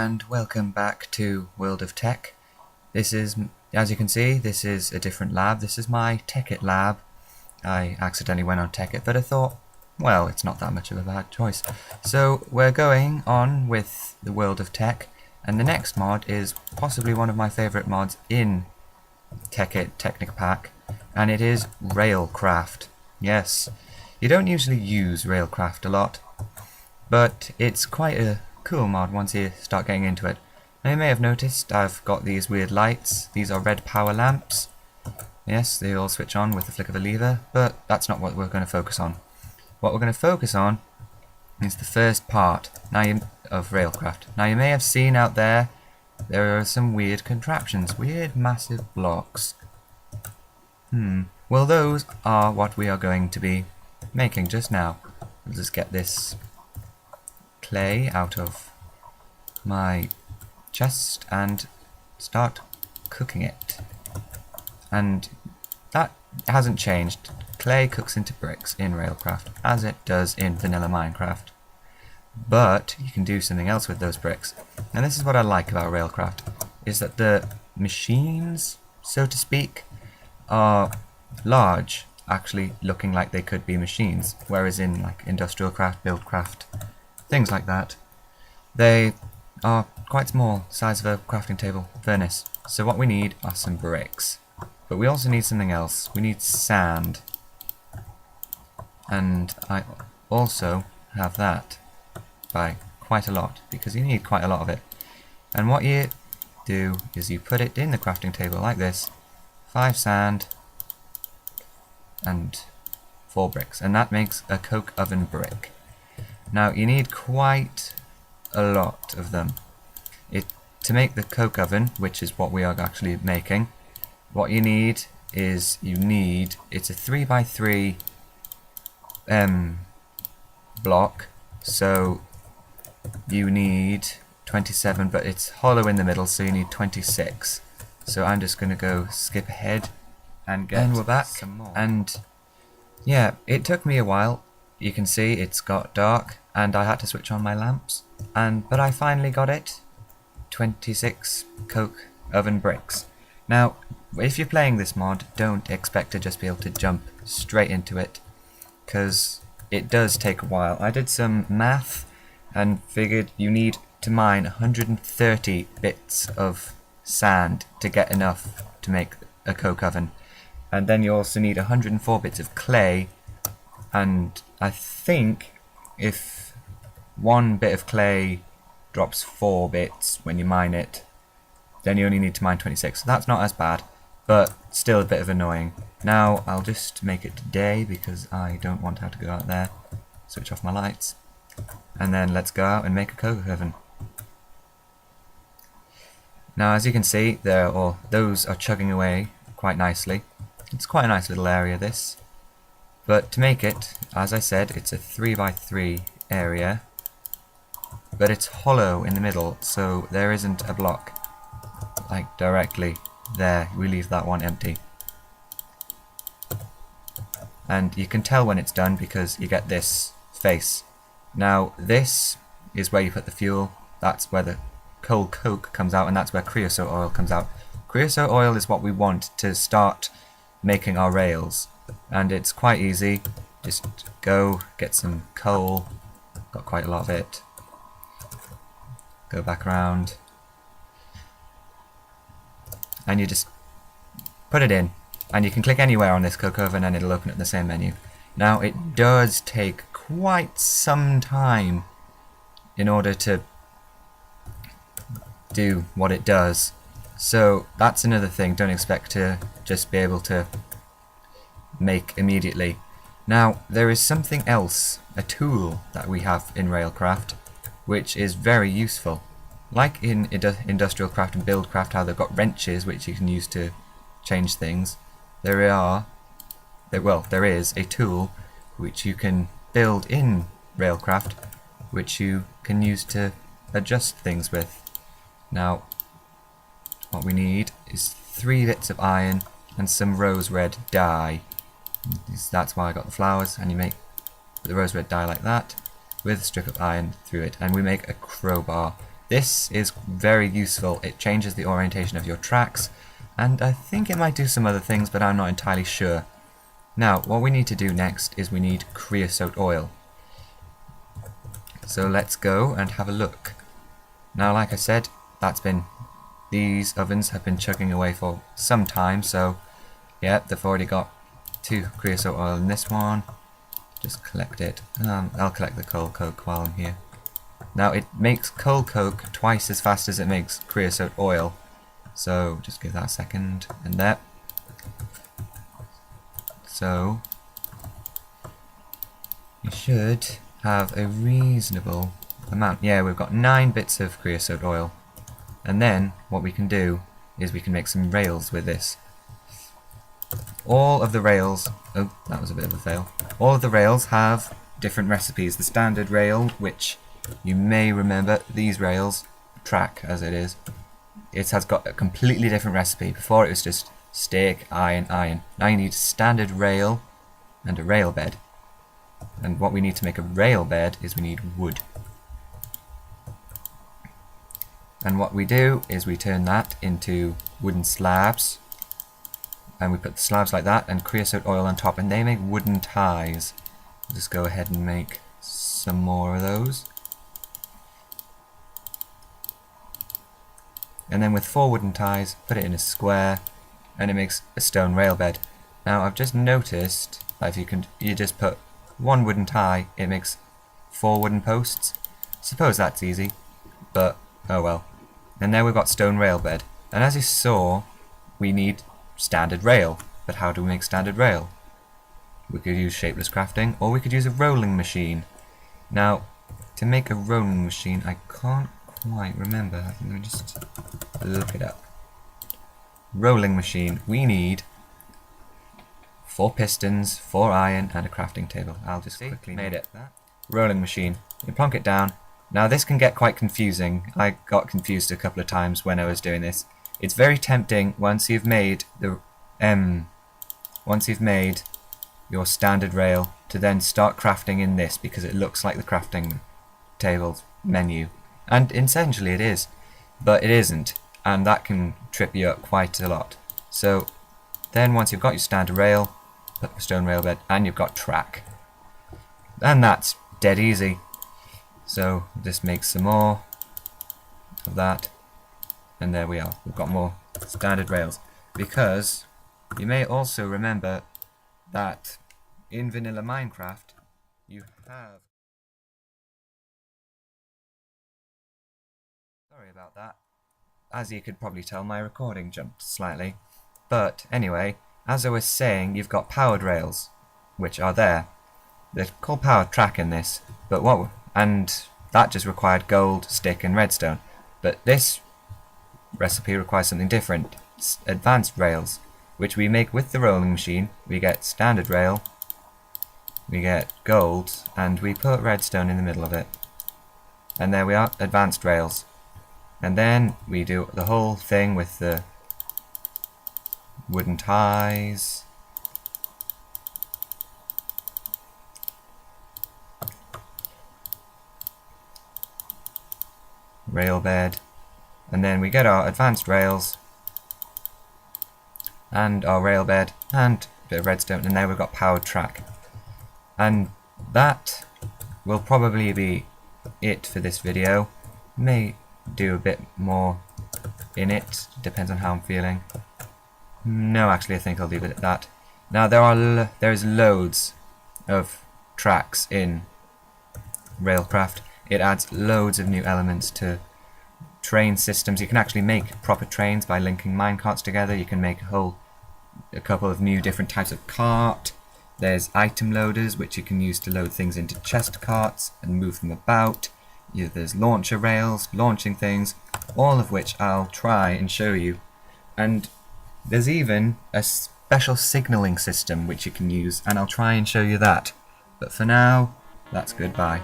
and welcome back to World of Tech. This is, as you can see, this is a different lab. This is my tekkit lab. I accidentally went on tekkit, but I thought, well, it's not that much of a bad choice. So we're going on with the World of Tech, and the next mod is possibly one of my favourite mods in tekkit Technic pack, and it is RailCraft. Yes, you don't usually use RailCraft a lot, but it's quite a cool mod once you start getting into it. Now you may have noticed I've got these weird lights. These are red power lamps. Yes, they all switch on with the flick of a lever, but that's not what we're going to focus on. What we're going to focus on is the first part of RailCraft. Now you may have seen out there are some weird contraptions, weird massive blocks. Well, those are what we are going to be making just now. We'll just get this clay out of my chest and start cooking it. And that hasn't changed. Clay cooks into bricks in RailCraft, as it does in vanilla Minecraft. But you can do something else with those bricks. And this is what I like about RailCraft, is that the machines, so to speak, are large, actually looking like they could be machines, whereas in like industrial craft, buildcraft, things like that, they are quite small, size of a crafting table furnace. So what we need are some bricks. But we also need something else. We need sand. And I also have that by quite a lot, because you need quite a lot of it. And what you do is you put it in the crafting table like this. 5 sand and 4 bricks. And that makes a coke oven brick. Now you need quite a lot of them. To make the coke oven, which is what we are actually making, what you need is it's a 3x3 block, so you need 27, but it's hollow in the middle, so you need 26. So I'm just going to go skip ahead and get we're back some more. And yeah, it took me a while. You can see it's got dark and I had to switch on my lamps, but I finally got it. 26 coke oven bricks. Now if you're playing this mod, don't expect to just be able to jump straight into it, because it does take a while. I did some math and figured you need to mine 130 bits of sand to get enough to make a coke oven, and then you also need 104 bits of clay, and I think if one bit of clay drops 4 bits when you mine it, then you only need to mine 26. So that's not as bad, but still a bit of annoying. Now I'll just make it day because I don't want to have to go out there. Switch off my lights. And then let's go out and make a coke oven. Now as you can see, those are chugging away quite nicely. It's quite a nice little area, this. But to make it, as I said, it's a 3x3 area. But it's hollow in the middle, so there isn't a block like directly there. We leave that one empty. And you can tell when it's done because you get this face. Now this is where you put the fuel. That's where the coal coke comes out, and that's where creosote oil comes out. Creosote oil is what we want to start making our rails, and it's quite easy. Just go get some coal. Got quite a lot of it. Go back around, and you just put it in, and you can click anywhere on this coke oven and it'll open up the same menu. Now it does take quite some time in order to do what it does, so that's another thing. Don't expect to just be able to make immediately. Now there is something else, a tool that we have in RailCraft, which is very useful. Like in industrial craft and buildcraft, how they've got wrenches which you can use to change things, there is a tool which you can build in RailCraft, which you can use to adjust things with. Now what we need is 3 bits of iron and some rose red dye. That's why I got the flowers, and you make the rose red dye like that with a strip of iron through it, and we make a crowbar. this is very useful. It changes the orientation of your tracks, and I think it might do some other things, but I'm not entirely sure. Now, what we need to do next is we need creosote oil. So let's go and have a look. Now, like I said, these ovens have been chugging away for some time, so yeah, they've already got 2 creosote oil in this one. Just collect it. I'll collect the coal coke while I'm here. Now, it makes coal coke twice as fast as it makes creosote oil, so just give that a second, and there. So you should have a reasonable amount. Yeah, we've got 9 bits of creosote oil. And then what we can do is we can make some rails with this. All of the rails, oh, that was a bit of a fail. All of the rails have different recipes. The standard rail, which you may remember, these rails, track as it is, it has got a completely different recipe. Before it was just stick, iron, iron. Now you need a standard rail and a rail bed. And what we need to make a rail bed is we need wood. And what we do is we turn that into wooden slabs, and we put the slabs like that and creosote oil on top, and they make wooden ties. We'll just go ahead and make some more of those. And then with 4 wooden ties, put it in a square, and it makes a stone rail bed. Now I've just noticed that if you just put 1 wooden tie, it makes 4 wooden posts. Suppose that's easy, but oh well. And there we've got stone rail bed. And as you saw, we need standard rail. But how do we make standard rail? We could use shapeless crafting, or we could use a rolling machine. Now, to make a rolling machine, I can't quite remember. Let me just look it up. Rolling machine, we need 4 pistons, 4 iron, and a crafting table. I'll just quickly made it. Rolling machine. You plonk it down. Now this can get quite confusing. I got confused a couple of times when I was doing this. It's very tempting once you've made your standard rail to then start crafting in this, because it looks like the crafting table menu. And essentially it is, but it isn't, and that can trip you up quite a lot. So then once you've got your standard rail, put the stone rail bed, and you've got track. And that's dead easy. So just make some more of that, and there we are. We've got more standard rails. Because you may also remember that in vanilla Minecraft you have... Sorry about that. As you could probably tell, my recording jumped slightly. But anyway, as I was saying, you've got powered rails, which are there. They're called powered track in this, but and that just required gold, stick, and redstone. But this recipe requires something different. It's advanced rails, which we make with the rolling machine. We get standard rail, we get gold, and we put redstone in the middle of it. And there we are, advanced rails. And then we do the whole thing with the wooden ties. Rail bed. And then we get our advanced rails and our rail bed and a bit of redstone, and now we've got powered track. And that will probably be it for this video. May do a bit more in it, depends on how I'm feeling. No, actually I think I'll leave it at that. Now there's loads of tracks in RailCraft. It adds loads of new elements to train systems. You can actually make proper trains by linking minecarts together. You can make a couple of new different types of cart. There's item loaders, which you can use to load things into chest carts and move them about. There's launcher rails, launching things, all of which I'll try and show you. And there's even a special signalling system which you can use, and I'll try and show you that. But for now, that's goodbye.